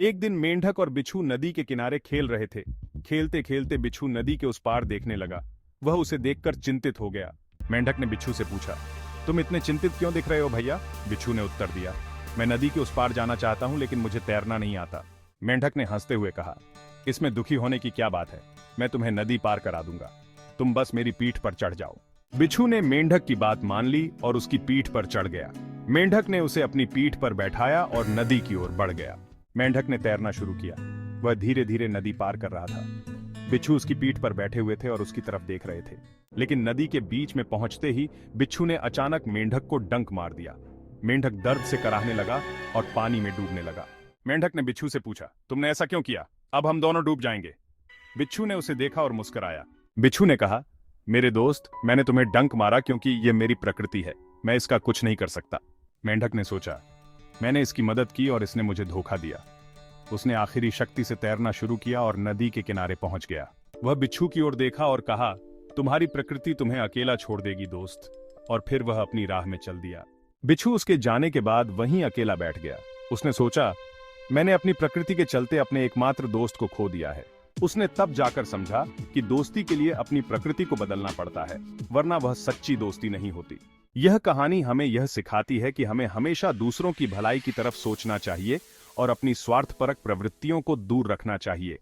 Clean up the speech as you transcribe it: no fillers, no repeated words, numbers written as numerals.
एक दिन मेंढक और बिच्छू नदी के किनारे खेल रहे थे। खेलते खेलते बिच्छू नदी के उस पार देखने लगा। वह उसे देखकर चिंतित हो गया। मेंढक ने बिच्छू से पूछा, तुम इतने चिंतित क्यों दिख रहे हो भैया? बिच्छू ने उत्तर दिया, मैं नदी के उस पार जाना चाहता हूं, लेकिन मुझे तैरना नहीं आता। मेंढक ने हंसते हुए कहा, इसमें दुखी होने की क्या बात है? मैं तुम्हें नदी पार करा दूंगा, तुम बस मेरी पीठ पर चढ़ जाओ। बिच्छू ने मेंढक की बात मान ली और उसकी पीठ पर चढ़ गया। मेंढक ने उसे अपनी पीठ पर बैठाया और नदी की ओर बढ़ गया। मेंढक ने तैरना शुरू किया। वह धीरे धीरे नदी पार कर रहा था। बिच्छू उसकी पीठ पर बैठे हुए थे और उसकी तरफ देख रहे थे। लेकिन नदी के बीच में पहुंचते ही बिच्छू ने अचानक मेंढक को डंक मार दिया। मेंढक दर्द से कराहने लगा और पानी में डूबने लगा। मेंढक ने बिच्छू से पूछा, तुमने ऐसा क्यों किया? अब हम दोनों डूब जाएंगे। बिच्छू ने उसे देखा और मुस्कुराया। बिच्छू ने कहा, मेरे दोस्त, मैंने तुम्हें डंक मारा क्योंकि यह मेरी प्रकृति है, मैं इसका कुछ नहीं कर सकता। मेंढक ने सोचा, मैंने इसकी मदद की और इसने मुझे धोखा दिया। उसने आखिरी शक्ति से तैरना शुरू किया और नदी के किनारे पहुंच गया। वह बिच्छू की ओर देखा और कहा, तुम्हारी प्रकृति तुम्हें अकेला छोड़ देगी दोस्त। और फिर वह अपनी राह में चल दिया। बिच्छू उसके जाने के बाद वहीं अकेला बैठ गया। उसने सोचा, मैंने अपनी प्रकृति के चलते अपने एकमात्र दोस्त को खो दिया है। उसने तब जाकर समझा कि दोस्ती के लिए अपनी प्रकृति को बदलना पड़ता है, वरना वह सच्ची दोस्ती नहीं होती। यह कहानी हमें यह सिखाती है कि हमें हमेशा दूसरों की भलाई की तरफ सोचना चाहिए और अपनी स्वार्थपरक प्रवृत्तियों को दूर रखना चाहिए।